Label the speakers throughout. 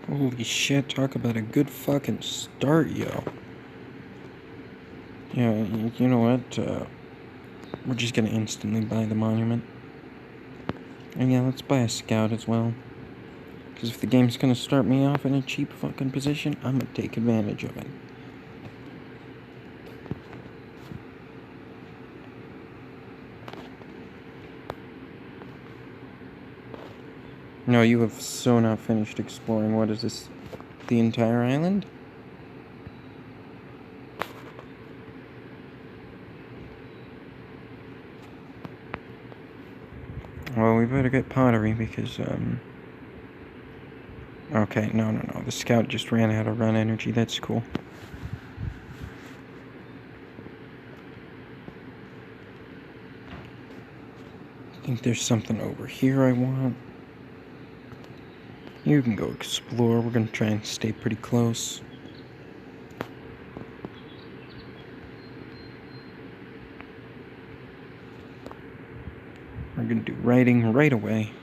Speaker 1: Holy shit, talk about a good fucking start, yo. Yeah, you know what? We're just gonna instantly buy the monument. And yeah, let's buy a scout as well. Because if the game's gonna start me off in a cheap fucking position, I'm gonna take advantage of it. No, you have so not finished exploring. What is this? The entire island? Well, we better get pottery because, Okay, no. The scout just ran out of run energy. That's cool. I think there's something over here I want. You can go explore. We're gonna try and stay pretty close. We're gonna do writing right away.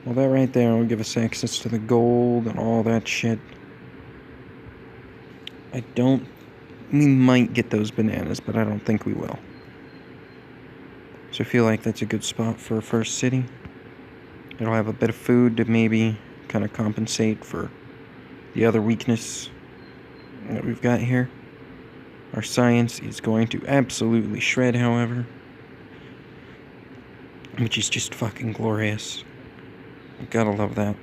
Speaker 1: Well, that right there will give us access to the gold and all that shit. We might get those bananas, but I don't think we will. So I feel like that's a good spot for a first city. It'll have a bit of food to maybe kind of compensate for the other weakness that we've got here. Our science is going to absolutely shred, however, which is just fucking glorious. Gotta love that.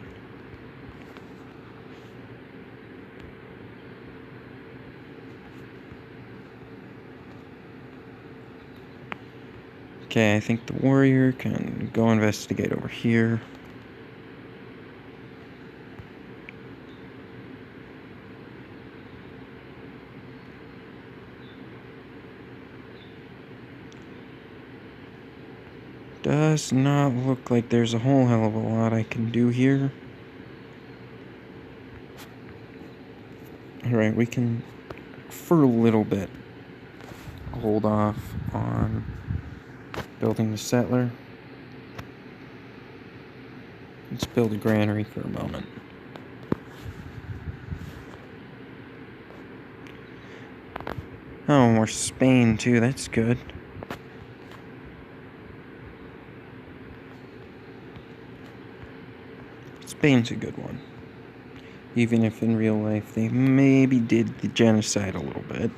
Speaker 1: Okay, I think the warrior can go investigate over here. Does not look like there's a whole hell of a lot I can do here. Alright, we can, for a little bit, hold off on building the settler. Let's build a granary for a moment. Oh, we're Spain too, that's good. Spain's a good one. Even if in real life they maybe did the genocide a little bit.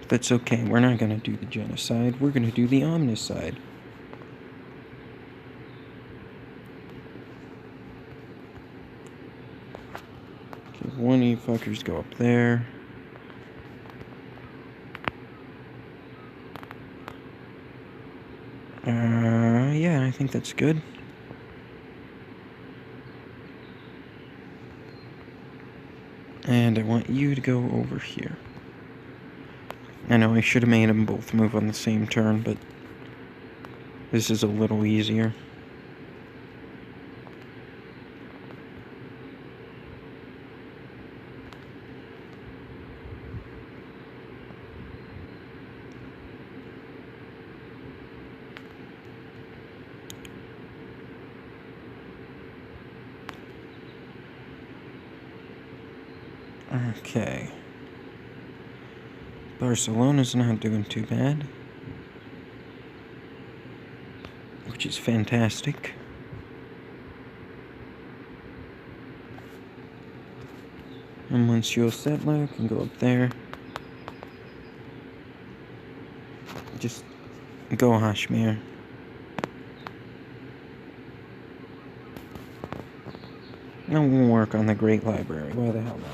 Speaker 1: That's okay, we're not gonna do the genocide, we're gonna do the omnicide. Okay, one of you fuckers go up there. Yeah, I think that's good. And I want you to go over here. I know I should have made them both move on the same turn, but this is a little easier. Okay. Barcelona's not doing too bad, which is fantastic. And once you're settler, can go up there. Just go Hashmir. And we'll work on the Great Library. Why the hell not?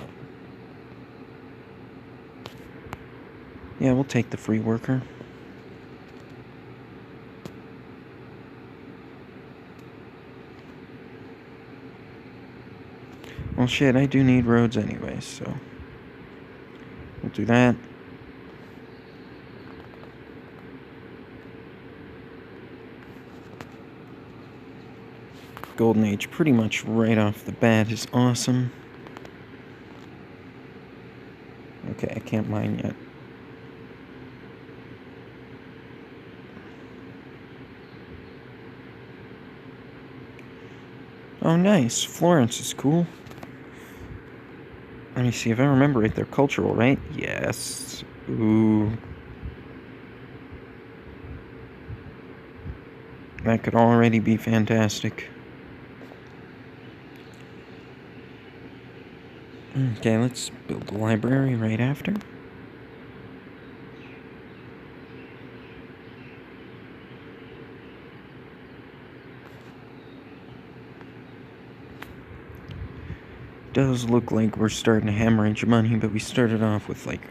Speaker 1: Yeah, we'll take the free worker. Well, shit, I do need roads anyway, so we'll do that. Golden Age pretty much right off the bat is awesome. Okay, I can't mine yet. Oh, nice. Florence is cool. Let me see if I remember right. They're cultural, right? Yes. Ooh. That could already be fantastic. Okay, let's build the library right after. Does look like we're starting to hemorrhage money, but we started off with like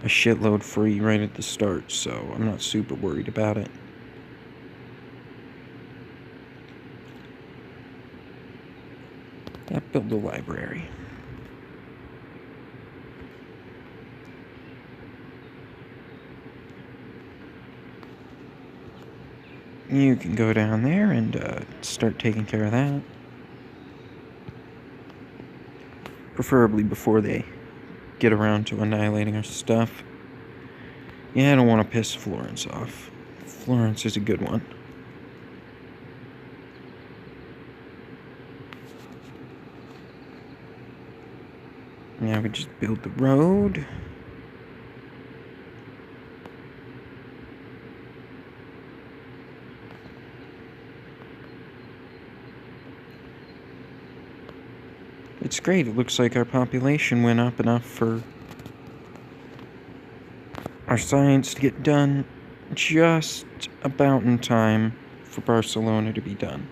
Speaker 1: a shitload free right at the start, so I'm not super worried about it. Yeah, build the library. You can go down there and start taking care of that. Preferably before they get around to annihilating our stuff. Yeah, I don't want to piss Florence off. Florence is a good one. Now we just build the road. It's great. It looks like our population went up enough for our science to get done just about in time for Barcelona to be done.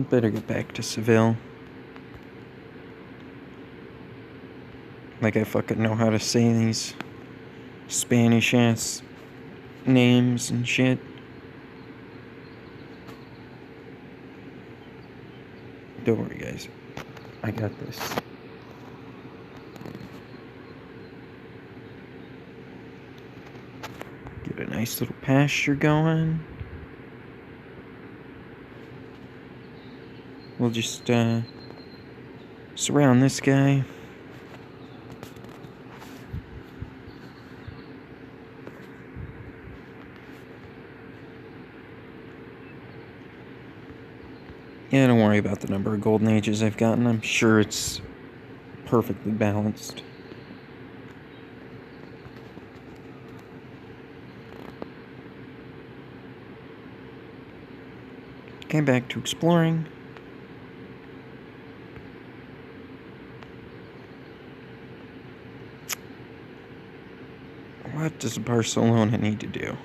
Speaker 1: Better get back to Seville. Like I fucking know how to say these Spanish-ass names and shit. Don't worry, guys. I got this. Get a nice little pasture going. We'll just, surround this guy. Yeah, don't worry about the number of golden ages I've gotten. I'm sure it's perfectly balanced. Okay, back to exploring. What does Barcelona need to do?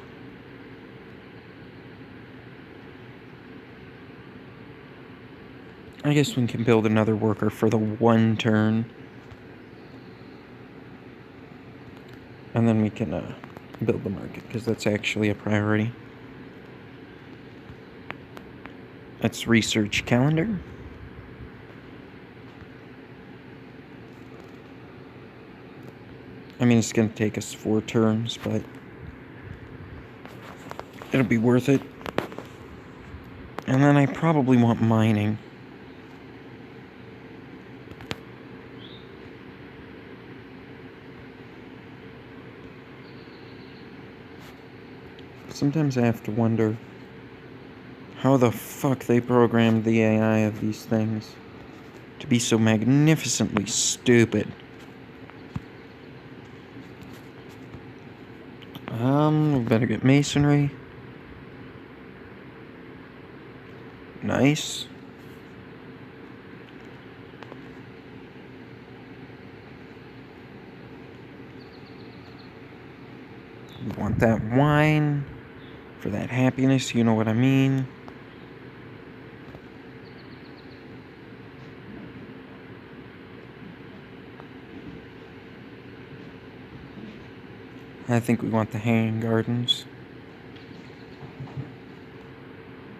Speaker 1: I guess we can build another worker for the one turn. And then we can build the market, because that's actually a priority. Let's research calendar. I mean, it's going to take us 4 turns, but it'll be worth it. And then I probably want mining. Sometimes I have to wonder how the fuck they programmed the AI of these things to be so magnificently stupid. We better get masonry. Nice. We want that wine for that happiness, you know what I mean. I think we want the hanging gardens.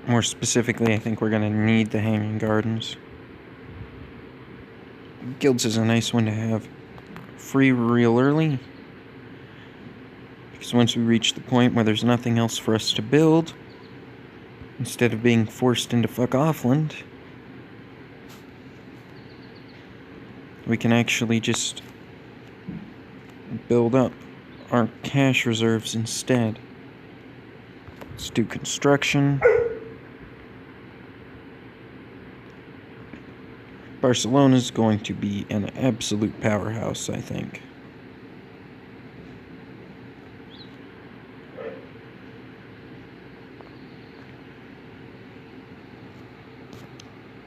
Speaker 1: More specifically, I think we're going to need the hanging gardens. Guilds is a nice one to have free real early. Because once we reach the point where there's nothing else for us to build, instead of being forced into fuck offland, we can actually just build up our cash reserves instead. Let's do construction. Barcelona's going to be an absolute powerhouse, I think.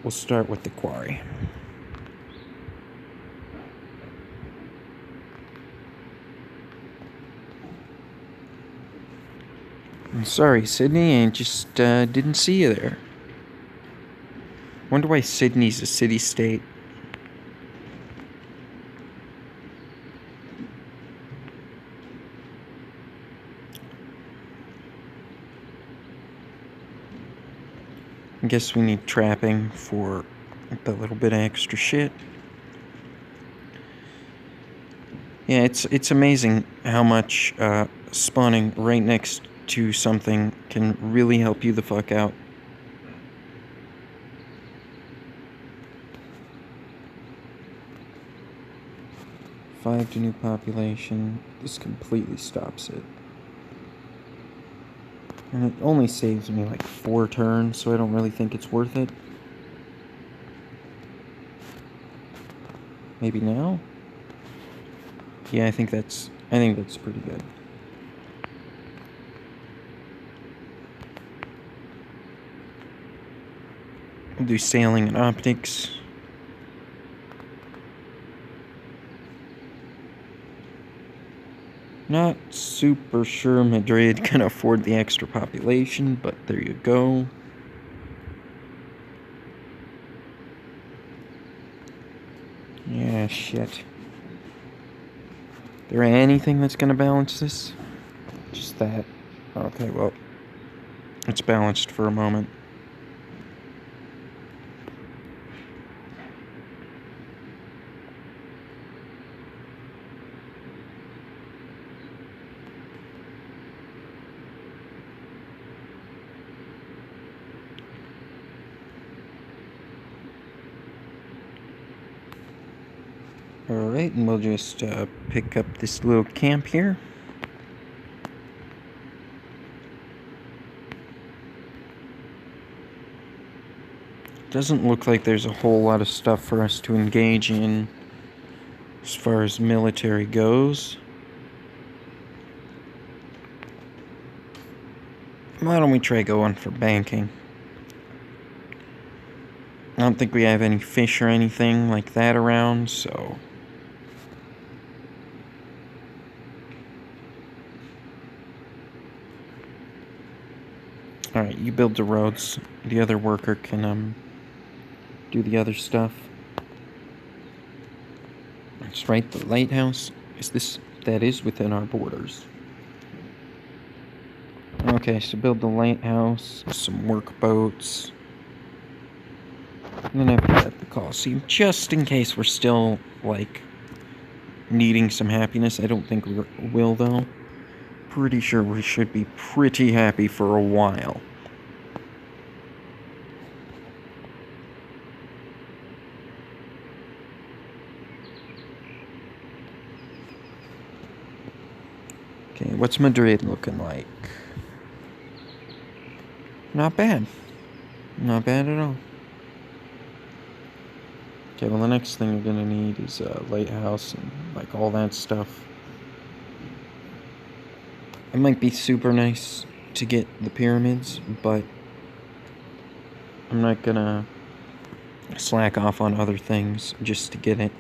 Speaker 1: We'll start with the quarry. I'm sorry, Sydney, I just didn't see you there. Wonder why Sydney's a city-state. I guess we need trapping for a little bit of extra shit. Yeah, it's amazing how much spawning right next to something can really help you the fuck out. Five to new population. This completely stops it. And it only saves me like 4 turns, so I don't really think it's worth it. Maybe now? Yeah, I think that's pretty good. We'll do sailing and optics. Not super sure Madrid can afford the extra population, but there you go. Yeah, shit. There anything that's gonna balance this? Just that. Okay, well, it's balanced for a moment. Alright, and we'll just pick up this little camp here. Doesn't look like there's a whole lot of stuff for us to engage in as far as military goes. Why don't we try going for banking? I don't think we have any fish or anything like that around, so... Alright, you build the roads. The other worker can, do the other stuff. That's right, the lighthouse. That is within our borders. Okay, so build the lighthouse, some workboats. And then after that, the Colosseum, just in case we're still, like, needing some happiness. I don't think we will, though. Pretty sure we should be pretty happy for a while. Okay, what's Madrid looking like? Not bad. Not bad at all. Okay, well the next thing you're gonna need is a lighthouse and like all that stuff. It might be super nice to get the pyramids, but I'm not gonna slack off on other things just to get it.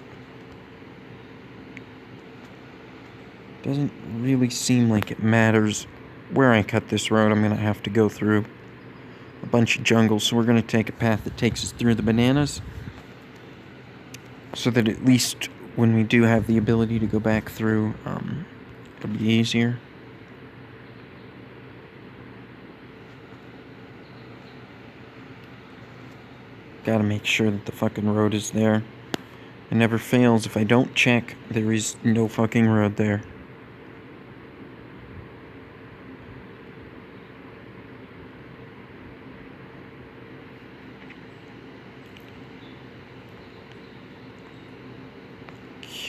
Speaker 1: Doesn't really seem like it matters where I cut this road. I'm gonna have to go through a bunch of jungle, so we're gonna take a path that takes us through the bananas, so that at least when we do have the ability to go back through, it'll be easier. Gotta make sure that the fucking road is there. It never fails. If I don't check, there is no fucking road there.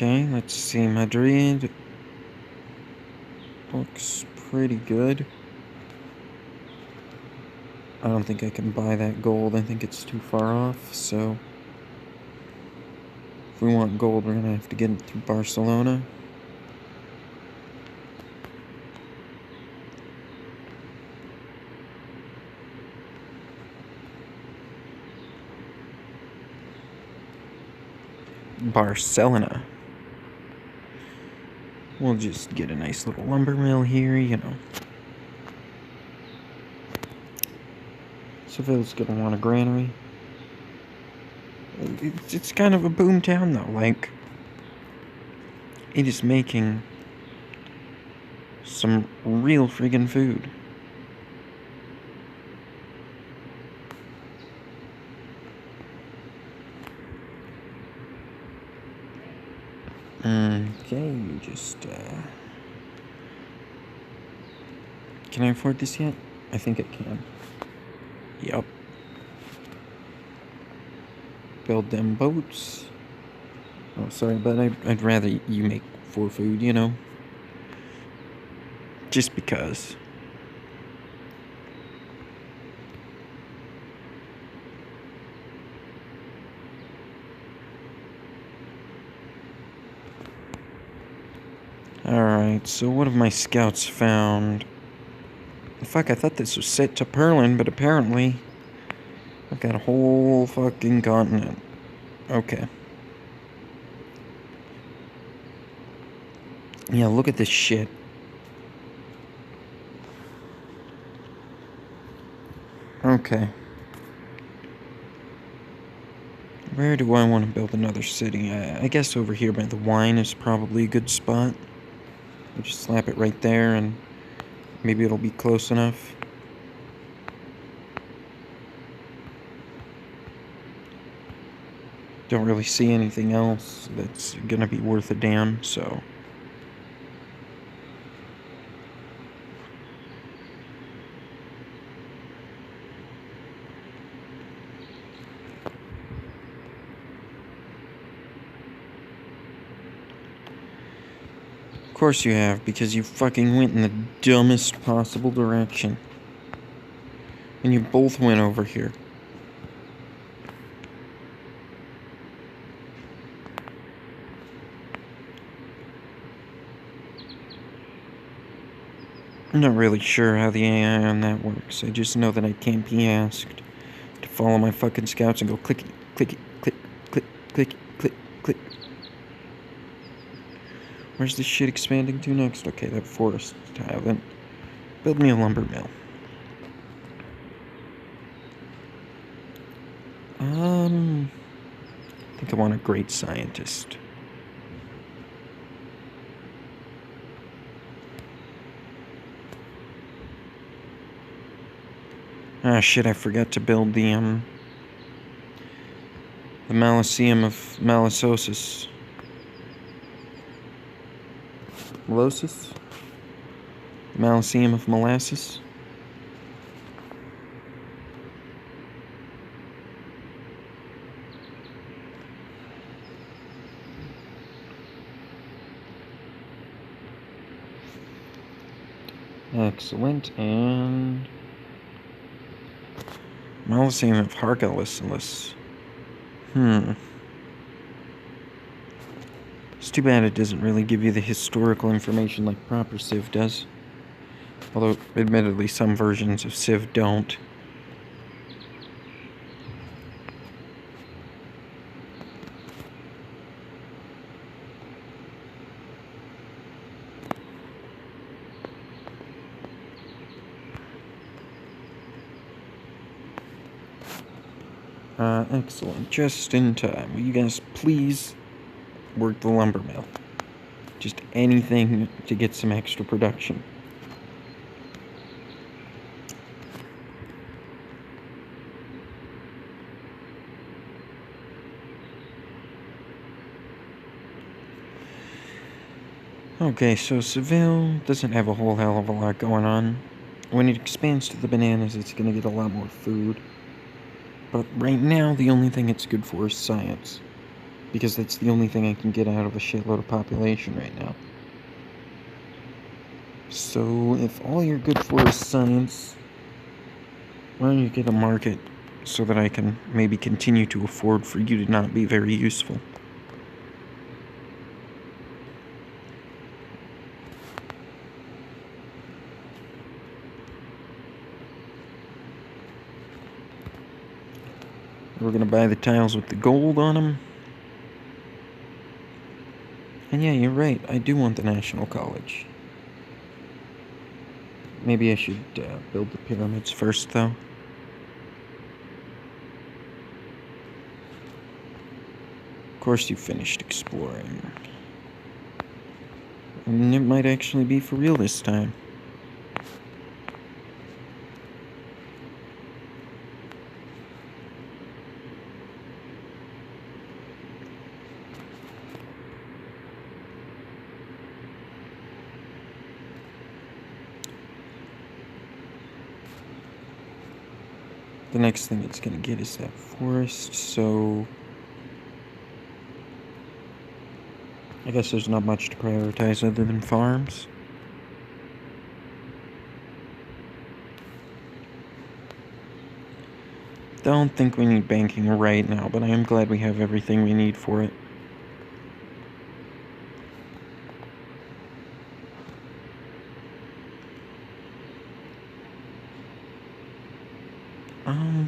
Speaker 1: Okay, let's see. Madrid looks pretty good. I don't think I can buy that gold. I think it's too far off, so if we want gold, we're gonna have to get it through Barcelona. Barcelona. We'll just get a nice little lumber mill here, you know. Seville's gonna want a granary. It's kind of a boom town though, like, it is making some real friggin' food. Okay, just, can I afford this yet? I think I can. Yup. Build them boats. Oh, sorry, but I'd rather you make for food, you know? Just because. Alright, so what have my scouts found? Fuck, I thought this was set to Perlin, but apparently I've got a whole fucking continent. Okay. Yeah, look at this shit. Okay. Where do I want to build another city? I guess over here by the wine is probably a good spot. I'll just slap it right there and maybe it'll be close enough. Don't really see anything else that's gonna be worth a damn, so. Of course you have, because you fucking went in the dumbest possible direction. And you both went over here. I'm not really sure how the AI on that works. I just know that I can't be asked to follow my fucking scouts and go clicky, clicky, click, click, click, click, click. Where's this shit expanding to next? Okay, that forest tile then. Build me a lumber mill. I think I want a great scientist. Ah, shit, I forgot to build the Maliseum of Malisosis. Malosis? Maliseum of Molasses? Excellent, and Maliseum of Hargalicilis. It's too bad it doesn't really give you the historical information like proper Civ does. Although, admittedly, some versions of Civ don't. Excellent. Just in time. Will you guys please work the lumber mill? Just anything to get some extra production. Okay, so Seville doesn't have a whole hell of a lot going on. When it expands to the bananas, it's gonna get a lot more food. But right now, the only thing it's good for is science. because that's the only thing I can get out of a shitload of population right now. So, if all you're good for is science, why don't you get a market so that I can maybe continue to afford for you to not be very useful? We're gonna buy the tiles with the gold on them. And yeah, you're right, I do want the National College. Maybe I should build the pyramids first, though. Of course you finished exploring. And it might actually be for real this time. The next thing it's gonna get is that forest, so I guess there's not much to prioritize other than farms. Don't think we need banking right now, but I am glad we have everything we need for it.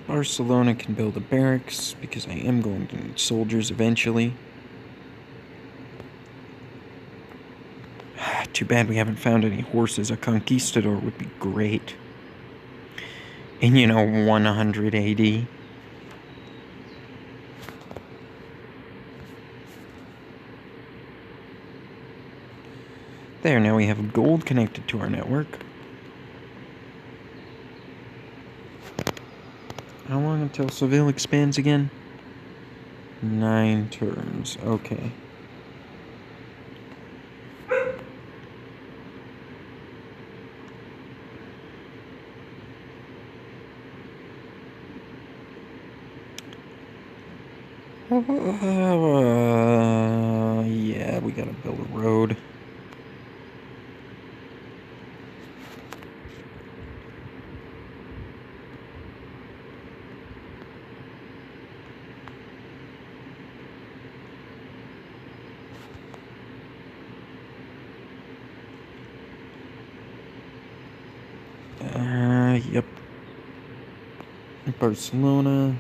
Speaker 1: Barcelona can build a barracks, because I am going to need soldiers eventually. Too bad we haven't found any horses. A conquistador would be great. In, 100 AD. There, now we have gold connected to our network. How long until Seville expands again? 9 turns. Okay. Yeah, we gotta build a road. Yep. Barcelona.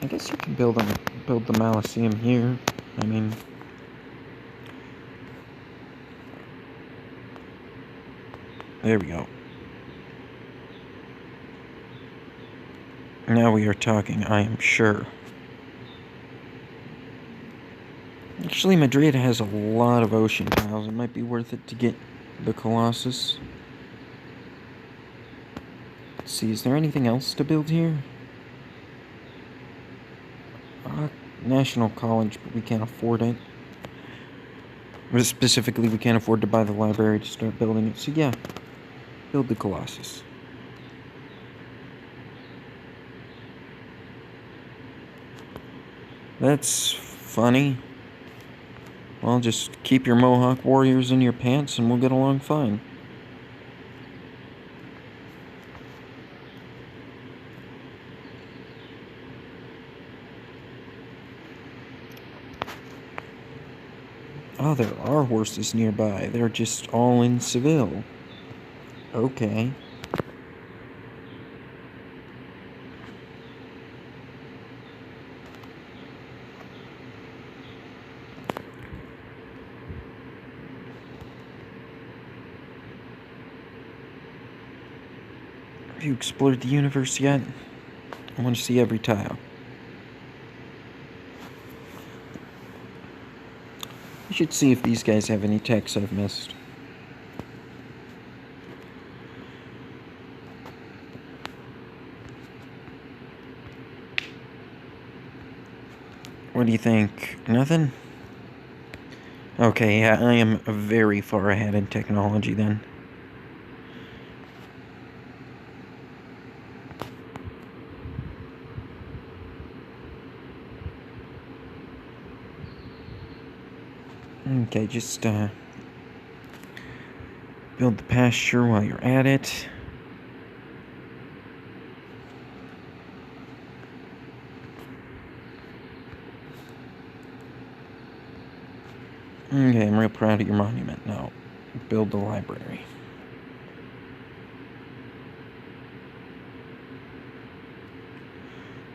Speaker 1: I guess you can build the Maliseum here. I mean, there we go. Now we are talking, I am sure. Actually, Madrid has a lot of ocean tiles. It might be worth it to get the Colossus. Let's see, is there anything else to build here? National College, but we can't afford it. Specifically, we can't afford to buy the library to start building it. So yeah, build the Colossus. That's funny. Well, just keep your Mohawk warriors in your pants and we'll get along fine. Oh, there are horses nearby. They're just all in Seville. Okay. Have you explored the universe yet? I want to see every tile. I should see if these guys have any techs I've missed. What do you think? Nothing? Okay, yeah, I am very far ahead in technology then. Okay, just build the pasture while you're at it. Okay, I'm real proud of your monument. Now, build the library.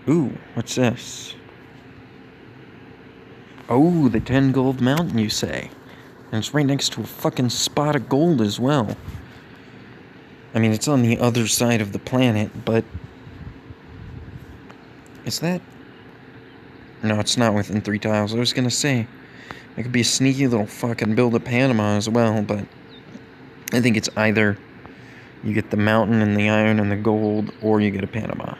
Speaker 1: Ooh, what's this? Oh, the 10 gold mountain, you say? And it's right next to a fucking spot of gold as well. I mean, it's on the other side of the planet, but... Is that... No, it's not within 3 tiles. I was gonna say, it could be a sneaky little fucking build of Panama as well, but... I think it's either you get the mountain and the iron and the gold, or you get a Panama.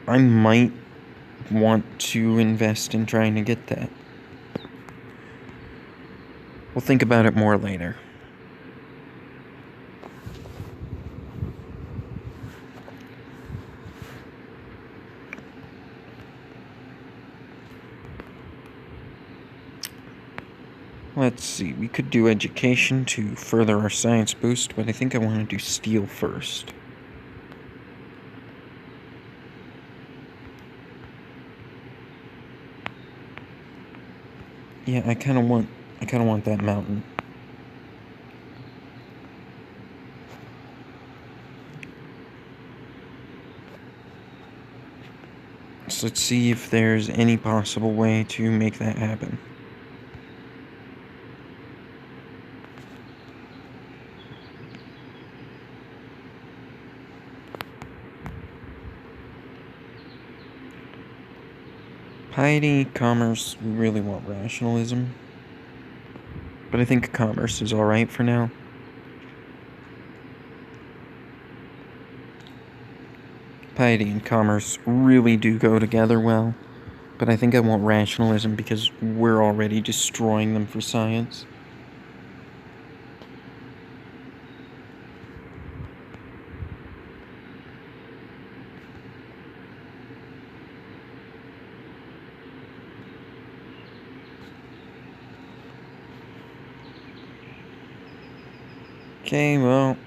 Speaker 1: I might want to invest in trying to get that. We'll think about it more later. Let's see, we could do education to further our science boost, but I think I want to do steel first. Yeah, I kind of want that mountain. So let's see if there's any possible way to make that happen. Piety, commerce, we really want rationalism. But I think commerce is alright for now. Piety and commerce really do go together well. But I think I want rationalism because we're already destroying them for science. Okay, well,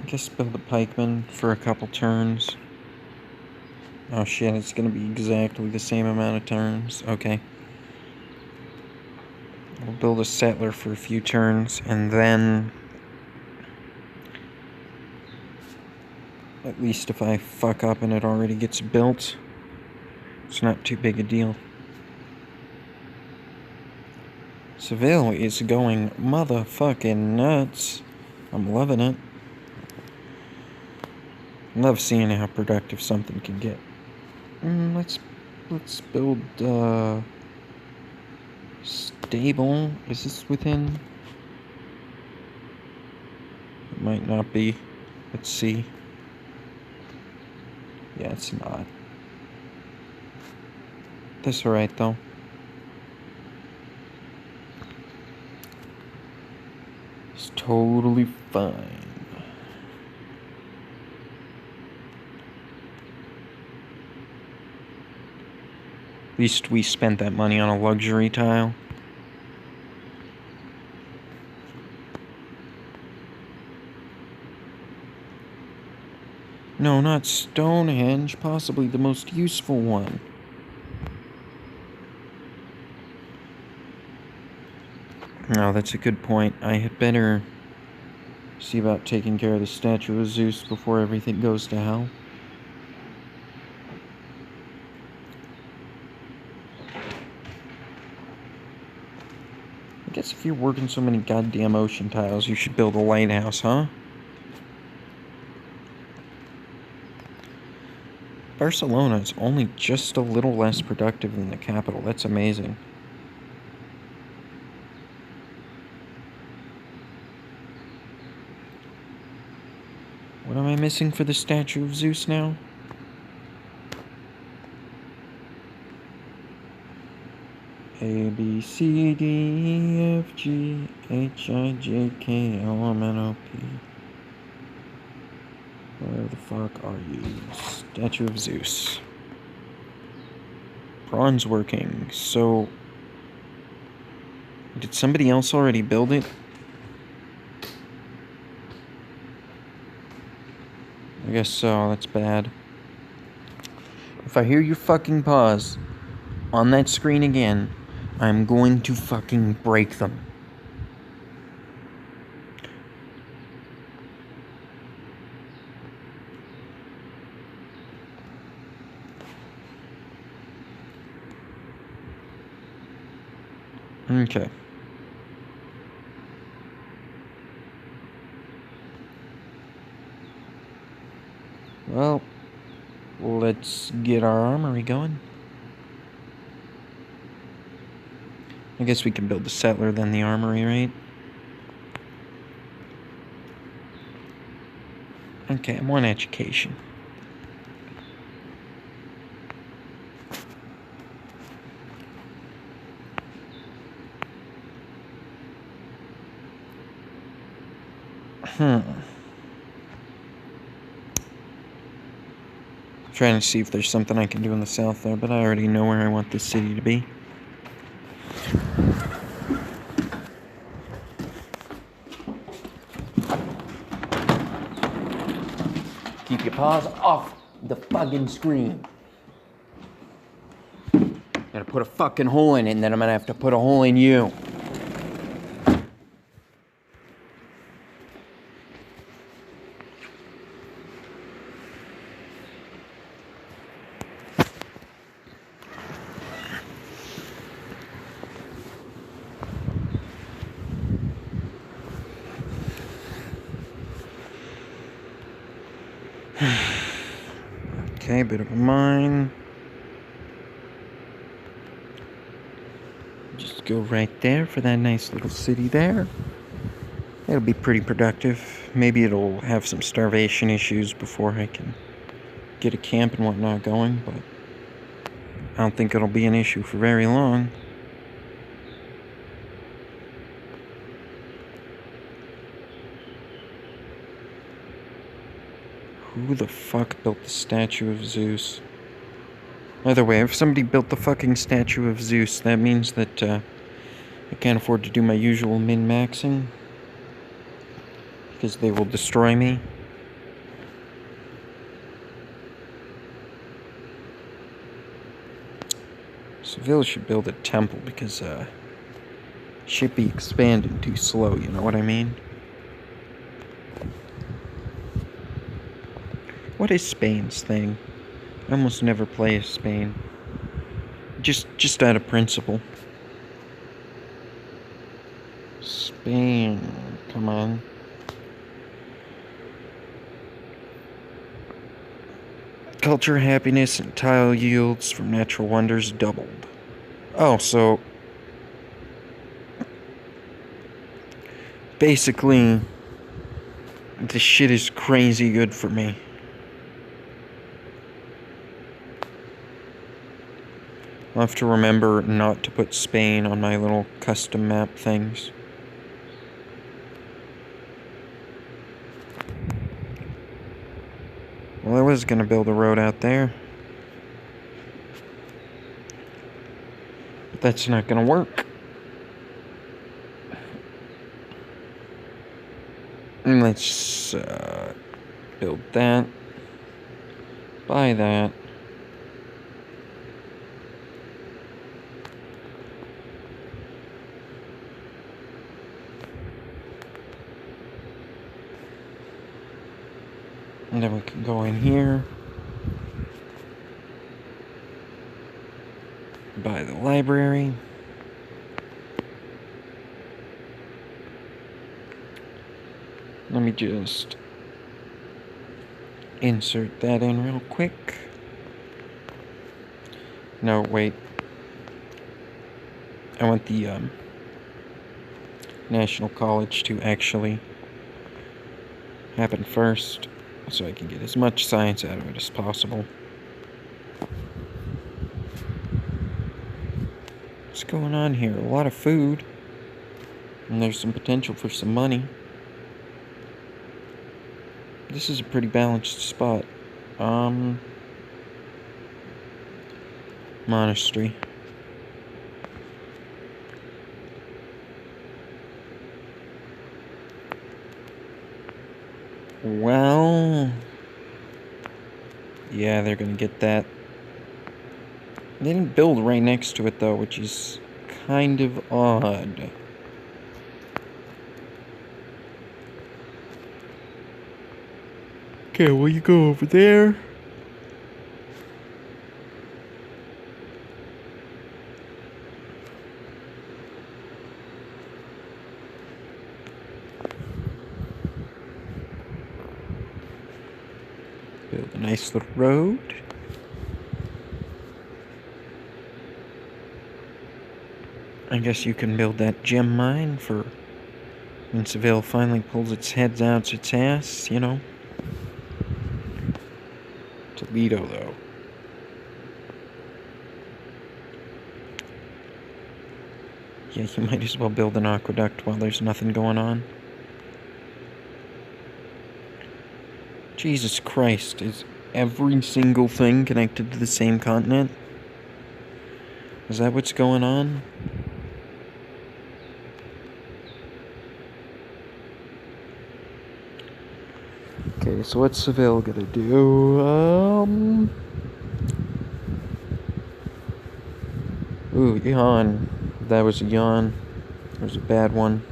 Speaker 1: I guess build the pikeman for a couple turns. Oh shit, it's gonna be exactly the same amount of turns. Okay. We'll build a settler for a few turns, and then... At least if I fuck up and it already gets built, it's not too big a deal. Seville is going motherfucking nuts. I'm loving it. Love seeing how productive something can get. Let's build stable. Is this within? It might not be. Let's see. Yeah, it's not. That's alright though. It's totally fine. At least we spent that money on a luxury tile. No, not Stonehenge, possibly the most useful one. No, that's a good point. I had better see about taking care of the statue of Zeus before everything goes to hell. I guess if you're working so many goddamn ocean tiles, you should build a lighthouse, huh? Barcelona is only just a little less productive than the capital. That's amazing. What am I missing for the statue of Zeus now? A, B, C, D, E, F, G, H, I, J, K, L, M, N, O, P. Where the fuck are you? Statue of Zeus. prawn's working. So, did somebody else already build it? I guess so. That's bad. If I hear you fucking pause on that screen again, I'm going to fucking break them. Okay. Well, let's get our armory going. I guess we can build the settler, then the armory, right? Okay, I want education. Trying to see if there's something I can do in the south there, but I already know where I want this city to be. Keep your paws off the fucking screen. Gotta put a fucking hole in it, and then I'm gonna have to put a hole in you. Okay, bit of a mine. Just go right there for that nice little city there. It'll be pretty productive. Maybe it'll have some starvation issues before I can get a camp and whatnot going, but I don't think it'll be an issue for very long. Who the fuck built the statue of Zeus? Either way, if somebody built the fucking statue of Zeus, that means that I can't afford to do my usual min-maxing, because they will destroy me. Seville should build a temple, because should be expanding too slow, you know what I mean? What is Spain's thing? I almost never play as Spain. Just out of principle. Spain, come on. Culture, happiness, and tile yields from natural wonders doubled. Oh, so basically, this shit is crazy good for me. I'll have to remember not to put Spain on my little custom map things. Well, I was gonna build a road out there, but that's not gonna work. And let's build that, buy that. And then we can go in here, buy the library. Let me just insert that in real quick. No, wait. I want the National College to actually happen first, so I can get as much science out of it as possible. What's going on here? A lot of food. And there's some potential for some money. This is a pretty balanced spot. monastery. Well, yeah, they're gonna get that. They didn't build right next to it, though, which is kind of odd. Okay, will you go over there? Build a nice little road. I guess you can build that gem mine for when Seville finally pulls its head out its ass, you know. Toledo, though. Yeah, you might as well build an aqueduct while there's nothing going on. Jesus Christ, is every single thing connected to the same continent? Is that what's going on? Okay, so what's Seville gonna do? Ooh, yawn. That was a yawn. That was a bad one.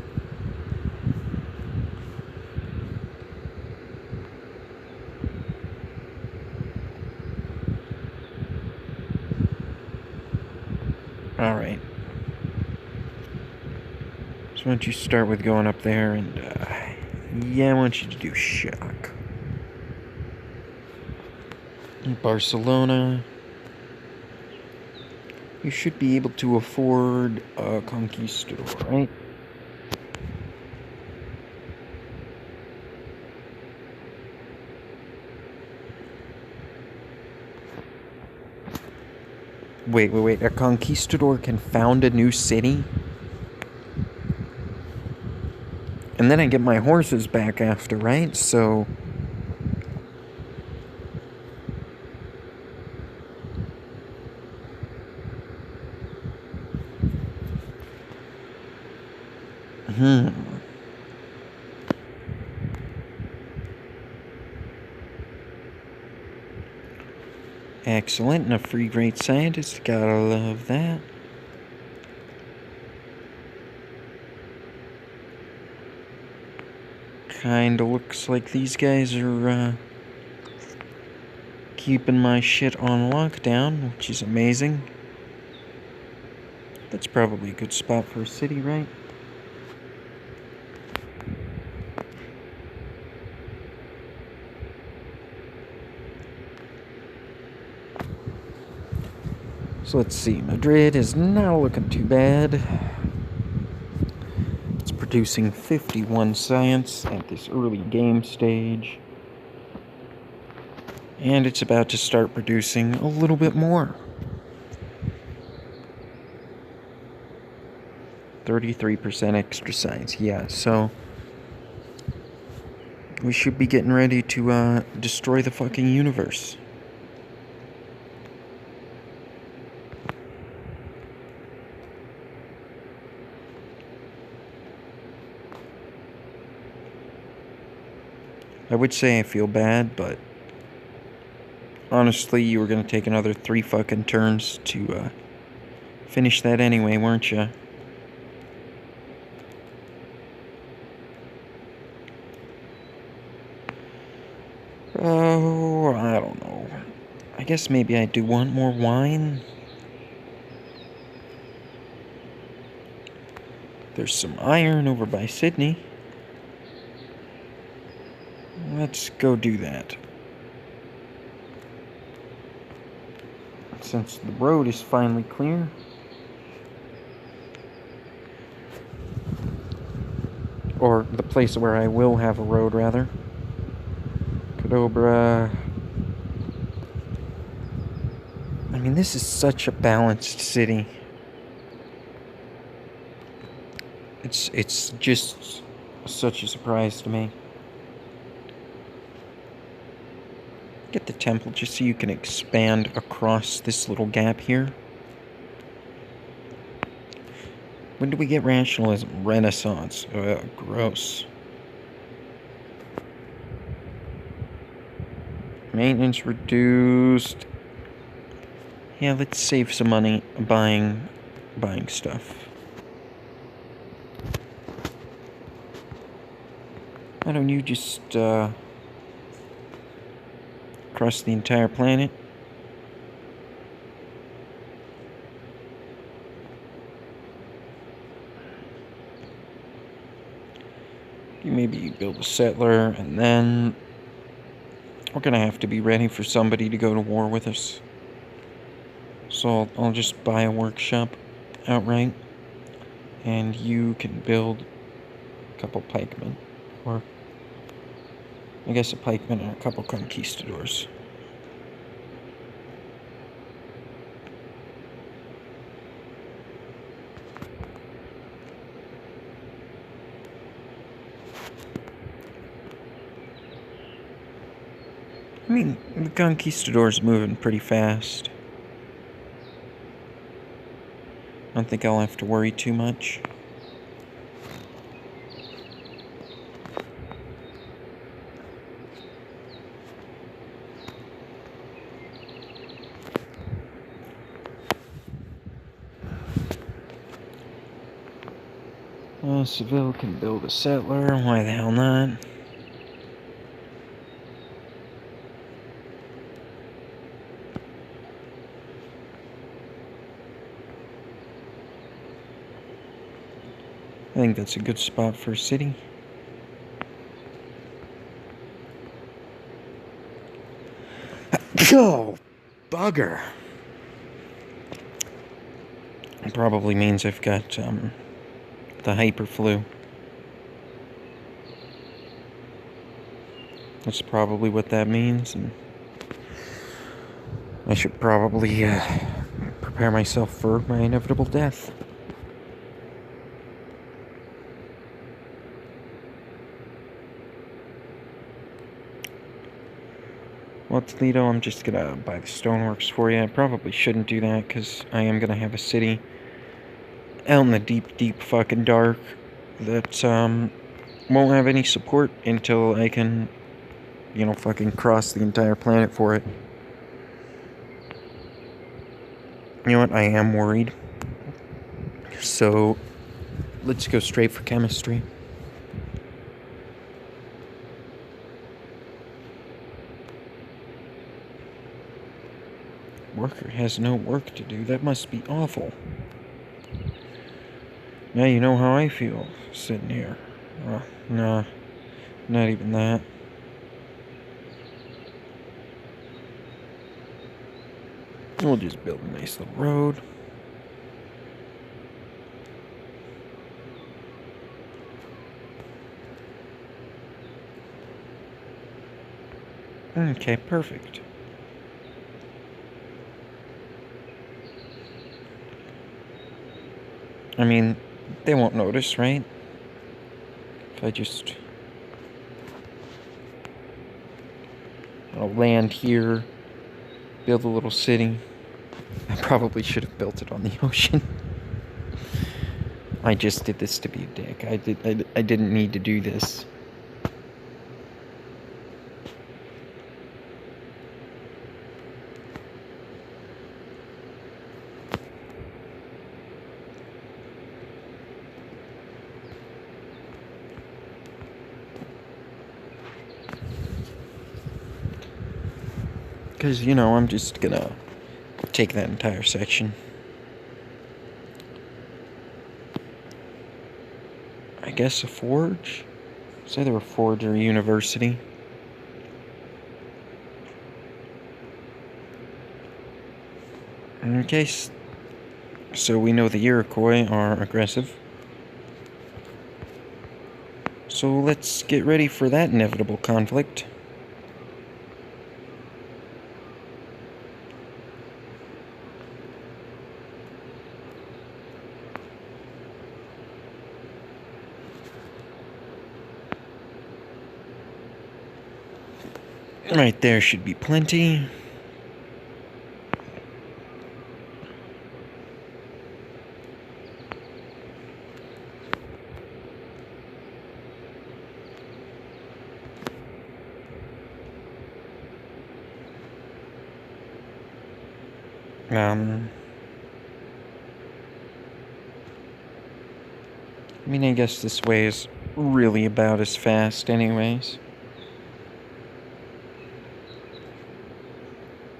Speaker 1: Alright. So why don't you start with going up there and, yeah, I want you to do shock. Barcelona. You should be able to afford a conquistador, right? Wait. A conquistador can found a new city? And then I get my horses back after, right? So... Excellent, and a free great scientist. Gotta love that. Kinda looks like these guys are, keeping my shit on lockdown, which is amazing. That's probably a good spot for a city, right? So let's see, Madrid is not looking too bad. It's producing 51 science at this early game stage. And it's about to start producing a little bit more. 33% extra science, yeah, so... we should be getting ready to, destroy the fucking universe. I would say I feel bad, but honestly, you were gonna take another 3 fucking turns to finish that anyway, weren't you? Oh, I don't know. I guess maybe I do want more wine. There's some iron over by Sydney. Let's go do that. Since the road is finally clear. Or the place where I will have a road, rather. Cadobra. I mean, this is such a balanced city. It's just such a surprise to me. Get the temple just so you can expand across this little gap here. When do we get rationalism? Renaissance. Ugh, gross. Maintenance reduced. Yeah, let's save some money buying stuff. Why don't you just cross the entire planet? You maybe build a settler, and then we're gonna have to be ready for somebody to go to war with us. So I'll just buy a workshop outright, and you can build a couple pikemen, or I guess a pikeman and a couple conquistadors. I mean, the conquistador's moving pretty fast. I don't think I'll have to worry too much. Seville can build a settler. Why the hell not? I think that's a good spot for a city. Oh, bugger. It probably means I've got, the hyperflu. That's probably what that means, and I should probably, prepare myself for my inevitable death. Well, Toledo, I'm just gonna buy the stoneworks for you. I probably shouldn't do that, because I am gonna have a city out in the deep, deep fucking dark that, won't have any support until I can, fucking cross the entire planet for it. You know what? I am worried. So, let's go straight for chemistry. Worker has no work to do. That must be awful. Now you know how I feel sitting here. Nah, not even that. We'll just build a nice little road. Okay, perfect. I mean, they won't notice, right? If I just land here, build a little city. I probably should have built it on the ocean. I just did this to be a dick. I didn't need to do this. Because, I'm just gonna take that entire section. I guess a forge? It's either a forge or a university. Okay, so we know the Iroquois are aggressive. So let's get ready for that inevitable conflict. Right there should be plenty. I mean, I guess this way is really about as fast anyways.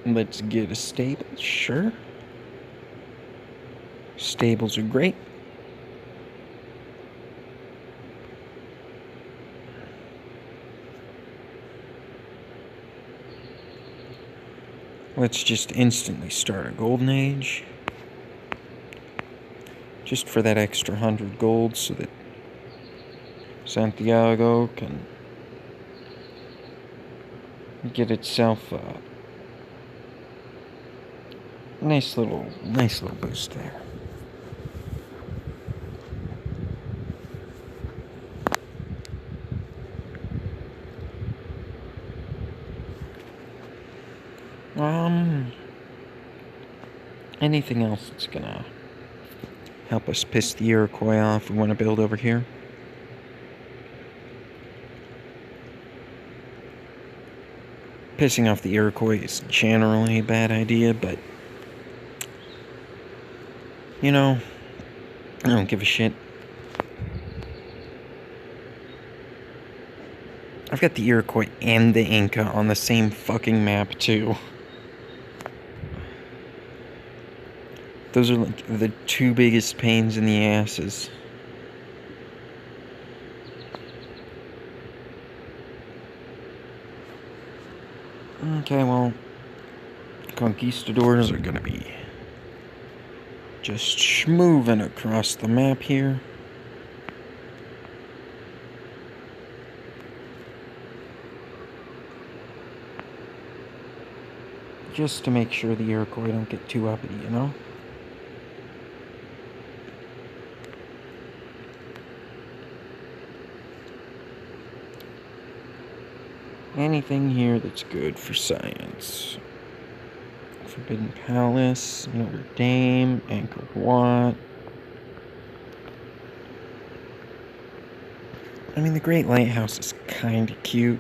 Speaker 1: Let's get a stable, sure. Stables are great. Let's just instantly start a golden age. Just for that extra 100 gold so that Santiago can get itself a nice little boost there. Anything else that's gonna help us piss the Iroquois off we want to build over here? Pissing off the Iroquois is generally a bad idea, but you know, I don't give a shit. I've got the Iroquois and the Inca on the same fucking map, too. Those are like the two biggest pains in the asses. Okay, well, conquistadors are gonna be just schmoving across the map here. Just to make sure the Iroquois don't get too uppity, you know? Anything here that's good for science. Forbidden Palace, Notre Dame, Angkor Wat. I mean, the Great Lighthouse is kinda cute,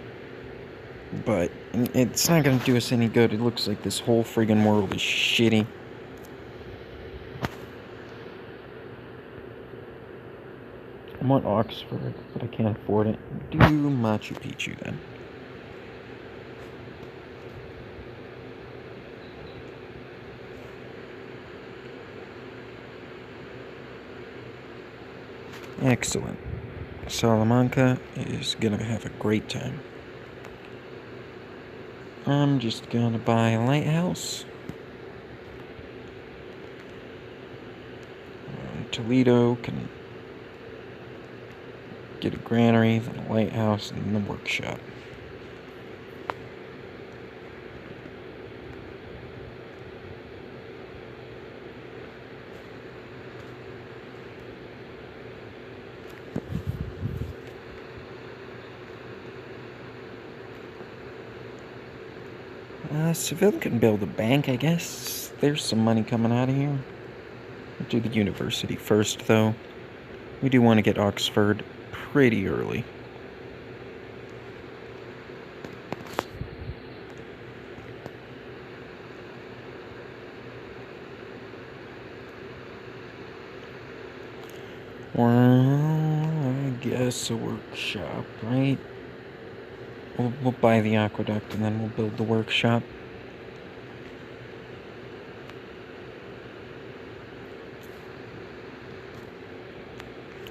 Speaker 1: but it's not gonna do us any good. It looks like this whole friggin' world is shitty. I want Oxford, but I can't afford it. Do Machu Picchu then. Excellent. Salamanca is gonna have a great time. I'm just gonna buy a lighthouse. Toledo can get a granary, then a lighthouse, and then the workshop. Seville can build a bank, I guess. There's some money coming out of here. We'll do the university first, though. We do want to get Oxford pretty early. Well, I guess a workshop, right? We'll buy the aqueduct and then we'll build the workshop.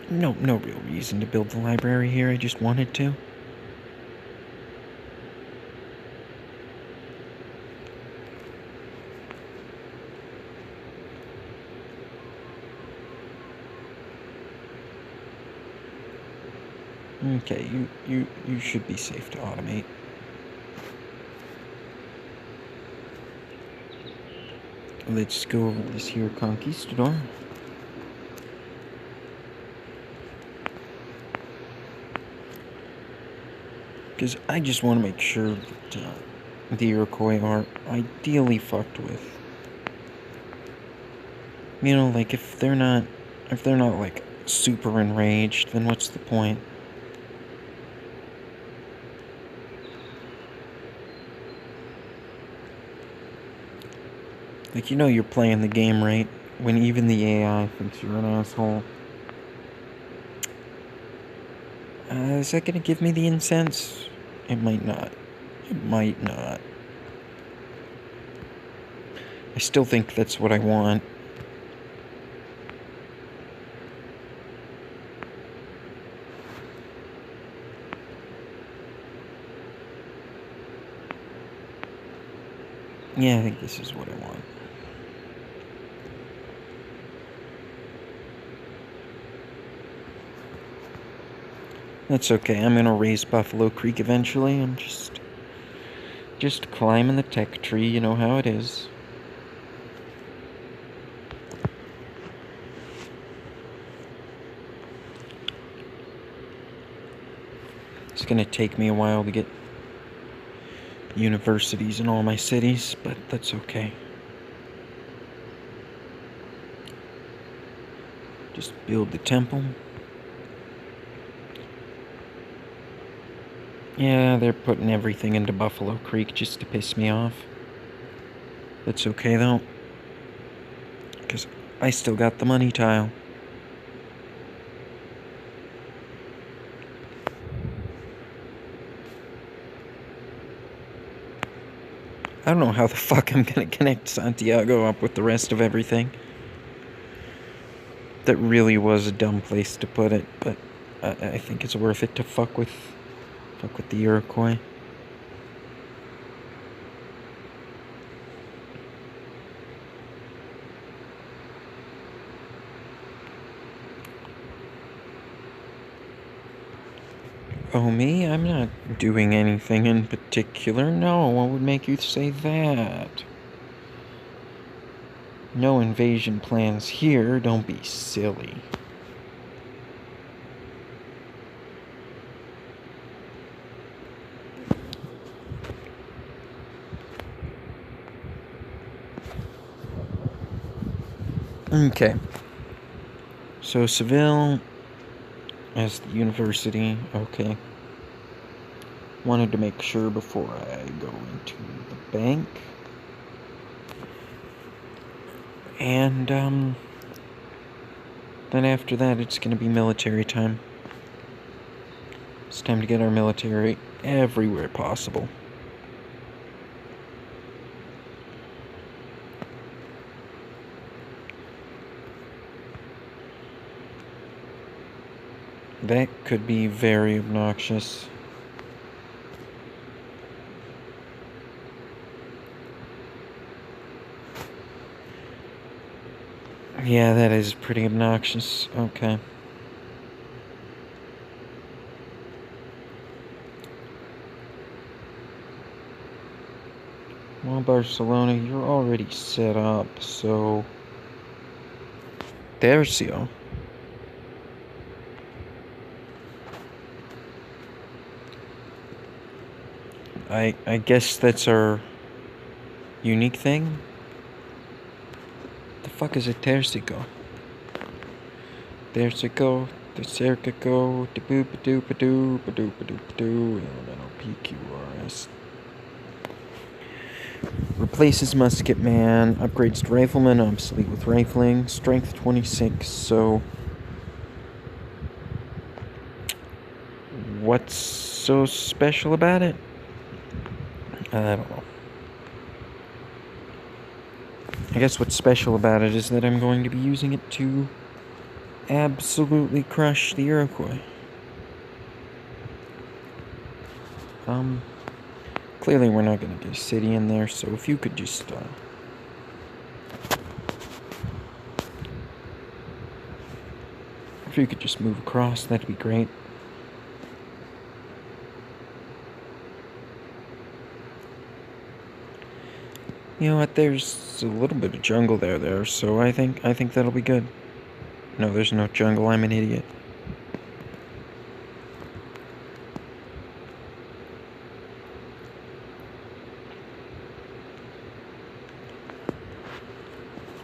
Speaker 1: No real reason to build the library here, I just wanted to. Okay, you should be safe to automate. Let's go over this here conquistador. Because I just want to make sure that the Iroquois are ideally fucked with. You know, like if they're not like super enraged, then what's the point? Like, you know you're playing the game right when even the AI thinks you're an asshole. Is that gonna give me the incense? It might not. It might not. I still think that's what I want. Yeah, I think this is what I want. That's okay. I'm gonna raise Buffalo Creek eventually. I'm just climbing the tech tree. You know how it is. It's gonna take me a while to get universities in all my cities, but that's okay. Just build the temple. Yeah, they're putting everything into Buffalo Creek just to piss me off. That's okay though, because I still got the money tile. I don't know how the fuck I'm gonna connect Santiago up with the rest of everything. That really was a dumb place to put it, but I think it's worth it to fuck with the Iroquois. Oh, me? I'm not doing anything in particular. No, what would make you say that? No invasion plans here. Don't be silly. Okay. So Seville as the university. Okay. Wanted to make sure before I go into the bank. And, then after that, it's gonna be military time. It's time to get our military everywhere possible. That could be very obnoxious. Yeah, that is pretty obnoxious. Okay. Well, Barcelona, you're already set up, so... Tercio. I guess that's our unique thing? The fuck is a tercico? Tercico, tercercico, de-boop-a-doop-a-doo, ba-doop-a-doop-a-doo, elemental PQRS. Replaces musketman, upgrades to rifleman, obsolete with rifling, strength 26, so... What's so special about it? I don't know. I guess what's special about it is that I'm going to be using it to absolutely crush the Iroquois. Clearly we're not going to get a city in there, so if you could just, if you could just move across, that'd be great. You know what, there's a little bit of jungle there, so I think that'll be good. No, there's no jungle, I'm an idiot.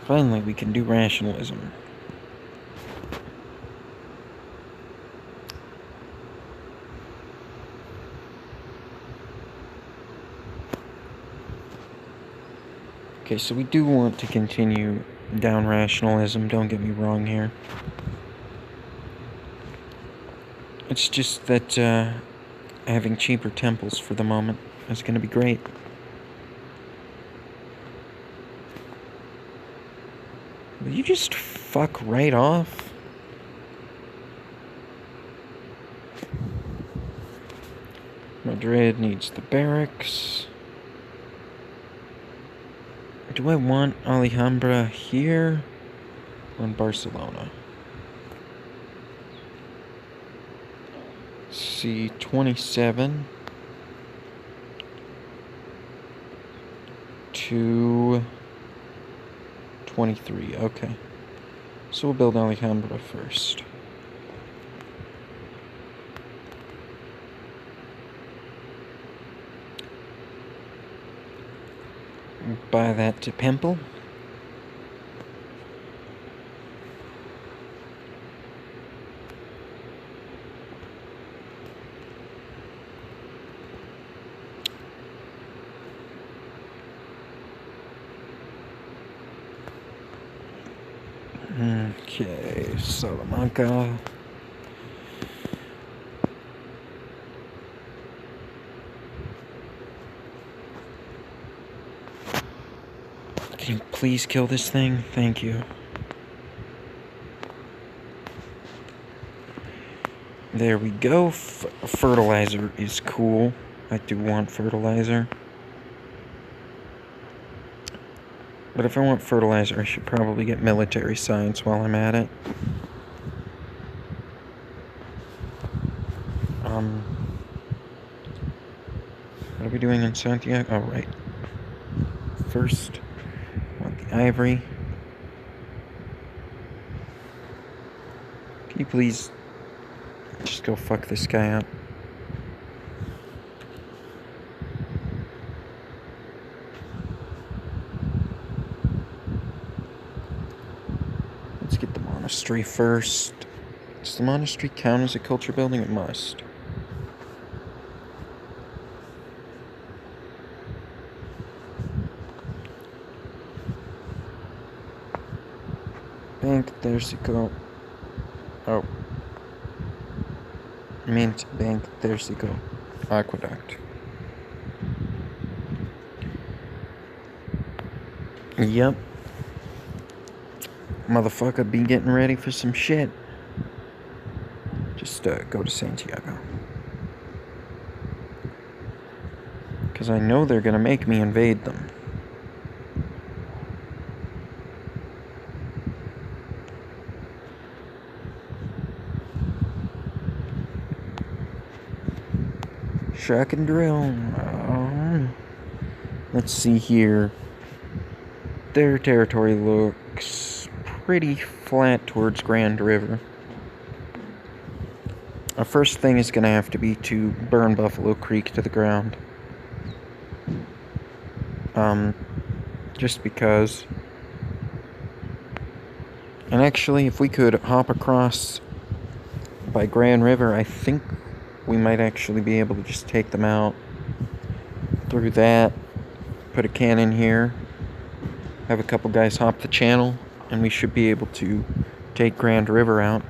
Speaker 1: Finally, we can do rationalism. Okay, so we do want to continue down rationalism, don't get me wrong here. It's just that having cheaper temples for the moment is going to be great. Will you just fuck right off? Madrid needs the barracks. Do I want Alhambra here or in Barcelona? See, 27 to 23. Okay. So we'll build Alhambra first. Buy that to Pimple. Okay, Salamanca. Can you please kill this thing? Thank you. There we go. Fertilizer is cool. I do want fertilizer. But if I want fertilizer, I should probably get military science while I'm at it. What are we doing in Santiago? Oh, right. First, I want the ivory. Can you please just go fuck this guy up? Let's get the monastery first. Does the monastery count as a culture building? It must. Bank, there's you go. Oh. Mint, bank, there's you go. Aqueduct. Yep. Motherfucker be getting ready for some shit. Just go to Santiago. Because I know they're gonna make me invade them. Shock and drill. Let's see here. Their territory looks pretty flat towards Grand River. Our first thing is going to have to be to burn Buffalo Creek to the ground. Just because. And actually, if we could hop across by Grand River, I think we might actually be able to just take them out through that. Put a cannon here. Have a couple guys hop the channel, and we should be able to take Grand River out.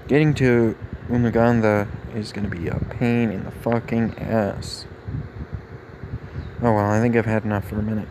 Speaker 1: Getting to Umaganda is going to be a pain in the fucking ass. Oh well, I think I've had enough for a minute.